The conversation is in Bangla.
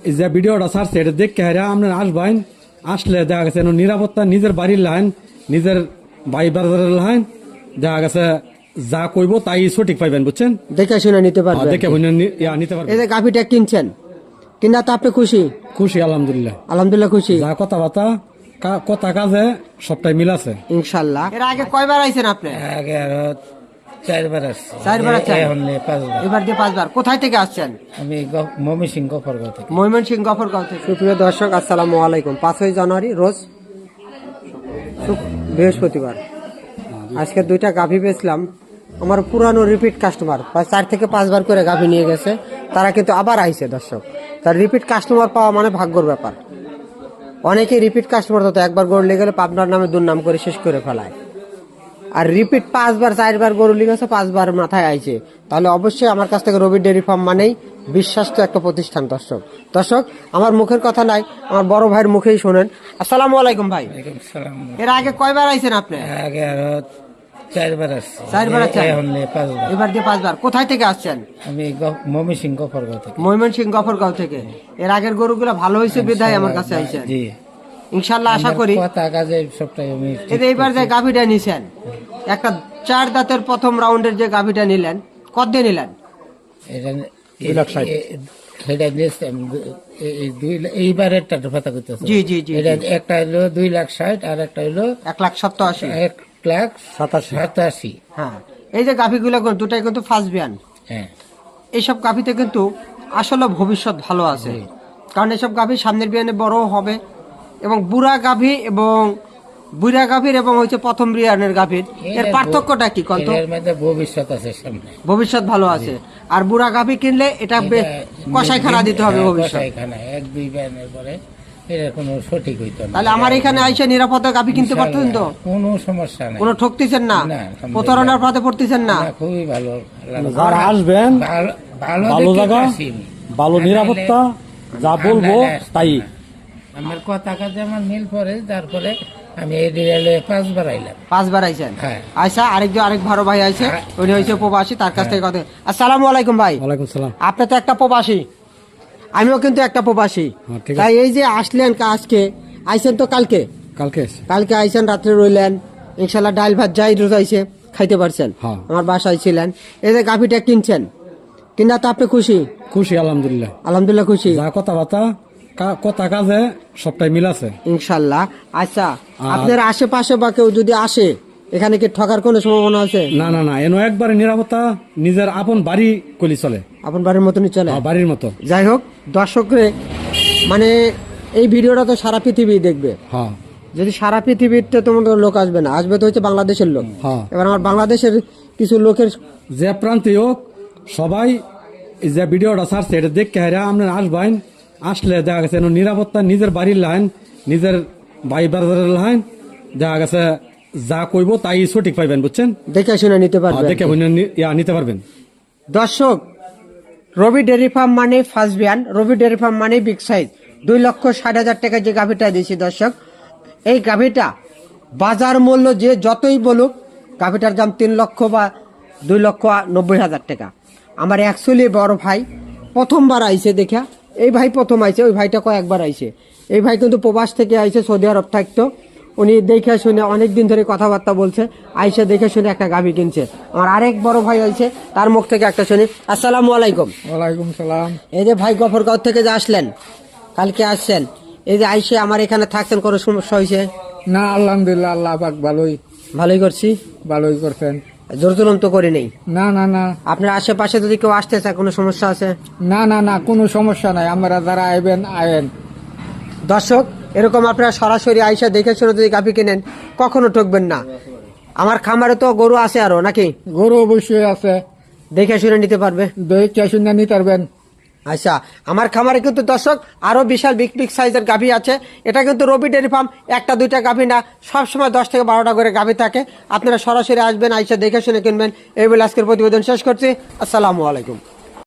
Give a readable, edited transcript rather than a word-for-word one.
এই যে ভিডিওটা ছাড়ছে এটা দেখে হারা আপনারা আসবেন, আসলে দেখা গেছে নিরাপত্তা নিজের বাড়ির লাইন, নিজের বাড়ি বাজারের লাইন, দেখা গেছে যা কইব তাই সঠিক পাইবেন, বুঝছেন? দেখে শুনে নিতে পারবেন। দেখে শুনে নিতে পারবেন। এই যে গাভিটা কিনছেন, কিনা তো আপনি খুশি? খুশি, আলহামদুলিল্লাহ। আলহামদুলিল্লাহ খুশি। যা কথাবার্তা কথা কাজে সবটাই মিল আছে ইনশাল্লাহ। এর আগে কয়বার আইছেন আপনি? আগে আরো 4 বার আসছি। 4 বার আছেন? এখন 5 বার। এবার দিয়ে 5 বার। কোথায় থেকে আসছেন? আমি ময়মনসিংহ গফরগাঁও থেকে। ময়মনসিংহ গফরগাঁও থেকে। সুপ্রিয় দর্শক, আসসালামু আলাইকুম। 5ই জানুয়ারি রোজ বৃহস্পতিবার। আজকে 2টা গাভী বেচলাম। আমার পুরানো রিপিট কাস্টমার 4 থেকে 5 বার করে গাভী নিয়ে গেছে, তারা কিন্তু আবার আইছে দর্শক। তার রিপিট কাস্টমার পাওয়া মানে ভাগ্যর ব্যাপার। অনেকেই রিপিট কাস্টমার তো একবার গরু নিয়ে গেলে পাবনার নামে দুর্নাম করে শেষ করে ফেলায়, আর রিপিট 5 বার 4 বার গরু নিয়ে গেছে, 5 বার মাথায় আইছে, তাহলে অবশ্যই আমার কাছ থেকে রবি ডেয়ারি ফার্ম মানেই বিশ্বাস্ত একটা প্রতিষ্ঠান। দর্শক আমার মুখের কথা নাই, আমার বড় ভাইয়ের মুখেই শোনেন। আসসালামু আলাইকুম ভাই। ওয়ালাইকুম সালাম। এর আগে কয়বার আইছেন আপনি? আগে আরো 4 বার আসছি। 4 বার আছেন? এখন 5 বার। এবার দিয়ে 5 বার। কোথায় থেকে আসছেন? আমি ময়মনসিংহ গফরগাঁও থেকে। ময়মনসিংহ গফরগাঁও থেকে। এর আগের গরুগুলো ভালো হয়েছে বিধায় আমার কাছে আইছেন। জি, ইনশাআল্লাহ আশা করি। কথা কাজে সবটাই আমি এইবার যে গাভীটা নিছেন, একটা 4 দাঁতের প্রথম রাউন্ডের যে গাভীটা নিলেন, কত দিয়ে নিলেন? এটা 2,60,000 সেটা দিয়েছি আমি এইবারের টাকা কথা করতেছি। জি জি জি। এটা একটা হলো 2,60,000 আর একটা হলো 1,87,000। 1,87,000। হ্যাঁ, এই যে গাভীগুলো দুটাই কিন্তু ফার্স্ট বিয়ান। হ্যাঁ, এইসব গাভীতে কিন্তু আসলে ভবিষ্যৎ ভালো আছে, কারণ এসব গাভী সামনের বিয়ানে বড় হবে, এবং বুড়া গাভী এবং হচ্ছে প্রথম বিয়ানের গাভীর এর পার্থক্যটা কি কত? এর মধ্যে ভবিষ্যৎ আছে, সামনে ভবিষ্যৎ ভালো আছে। আর বুড়া গাভী কিনলে এটা কষাইখানা দিতে হবে ভবিষ্যৎ। কষাইখানা 1-2 ব্যানের পরে এটা কোনো সঠিক হইতো না। তাহলে আমার এখানে আইসা নিরাপদে গাভী কিনতে পারতেন তো? কোনো সমস্যা নাই, কোনো ঠকতেছেন না, না, প্রতারণার ফাঁদে পড়তেছেন না। খুবই ভালো। যারা আসবেন ভালো ভালো জায়গা, ভালো নিরাপত্তা, যা বলবো তাই। আমার কথা কাজে আমার মিল পরে, তারপরে আমি এই ডিরেলে 5 বার আইলাম। 5 বার আইছেন? হ্যাঁ। আচ্ছা, আরেক ভালো ভাই আইছে, উনি হয়েছে প্রবাসী, তার কাছ থেকে কথা। আসসালামু আলাইকুম ভাই। ওয়ালাইকুম সালাম। আপনি তো একটা প্রবাসী, আমিও কিন্তু একটা প্রবাসী। ঠিক আছে। তাই এই যে আসলেন আজকে, আইছেন তো কালকে আইছেন, রাত্রে রইলেন, ইনশাল্লাহ ডাল ভাত যাই রোজাইছে খাইতে পারছেন। হ্যাঁ। আমার বাসায় ছিলেন। এই যে গাভীটা কিনছেন, কিনা তো আপনি খুশি? খুশি, আলহামদুলিল্লাহ। আলহামদুলিল্লাহ খুশি। যা কথাবার্তা কথা কাজে সবটাই মিল আছে, ইনশাল্লাহ। আচ্ছা, আপনার আশেপাশে বা কেউ যদি আসে, এখানে কি ঠকার কোনো সম্ভাবনা আছে? না না না, এনো একবারে নিরাপত্তা, নিজের আপন বাড়ি কলি চলে, আপন বাড়ির মতনই চলে। বাড়ির মতো। যাই হোক, দর্শকরে মানে এই ভিডিওটা তো সারা পৃথিবী দেখবে। হ্যাঁ, যদি সারা পৃথিবীতে তোমার লোক আসবে না, আসবে তো হচ্ছে বাংলাদেশের লোক। হ্যাঁ। এবার আমার বাংলাদেশের কিছু লোকের, যে প্রান্তে হোক, সবাই এই যে ভিডিওটা ছাড়ছে এটা দেখে হারা আপনারা আসবেন, আসলে দেখা গেছে নিরাপত্তা নিজের বাড়ির লাইন, নিজের বাড়ি বাজারের লাইন, দেখা গেছে যা কইব তাই সঠিক পাইবেন, বুঝছেন? দেখে শুনে নিতে পারবেন। দেখে শুনে নিতে পারবেন। দর্শক, রবি ডেয়ারি ফার্ম মানে ফার্স্ট বিয়ান, রবি ডেয়ারি ফার্ম মানে বিগ সাইজ। 2,60,000 টাকা যে গাভীটা দিয়েছি দর্শক, এই গাভীটা বাজার মূল্য যে যতই বলুক, গাভীটার দাম 3 লক্ষ বা 2,90,000 টাকা। আমার অ্যাকচুয়ালি বড় ভাই প্রথমবার আইছে দেখা, এই ভাই প্রথম আইছে, ওই ভাইটা কয়েকবার আইছে। এই ভাই কিন্তু প্রবাস থেকে আইছে, সৌদি আরব থাকতো। উনি দেখে শুনে অনেকদিন ধরে কথাবার্তা বলছে, আইসে দেখে শুনে একটা গাভী কিনছে। আমার আরেক বড় ভাই আইছে, তার মুখ থেকে একটা শুনি। আসসালামু আলাইকুম। ওয়ালাইকুম সালাম। এই যে ভাই গফরগাঁও থেকে যে আসলেন, কালকে আসছেন, এই যে আইসে আমার এখানে থাকছেন, কোনো সমস্যা হয়েছে? না, আলহামদুলিল্লাহ, আল্লাহ পাক ভালোই করছি। ভালোই করছেন। জোর জুলুম তো করি নেই। না না না, আপনার আশেপাশে যদি কেউ আসতে চায়, কোনো সমস্যা আছে? না না না, কোনো সমস্যা নাই, আমরা যারা আইবেন আয়েন। দর্শক, এরকম আপনারা সরাসরি আইসা দেখে শুনে যদি গাভী কিনেন, কখনো ঠকবেন না। আমার খামারে তো গরু আছে আরো, নাকি? গরু অবশ্যই আছে, দেখে শুনে নিতে পারবে। দেখে শুনে নিতে পারবেন। আচ্ছা, আমার খামারে কিন্তু দর্শক আরো বিশাল বিগ সাইজের গাভী আছে। এটা কিন্তু রবি ডেয়ারি ফার্ম, 1-2টা গাভী না, সবসময় 10 থেকে 12টা করে গাভী থাকে। আপনারা সরাসরি আসবেন, আইসা দেখে শুনে কিনবেন। এই বলে আজকের প্রতিবেদন শেষ করছি। আসসালামু আলাইকুম।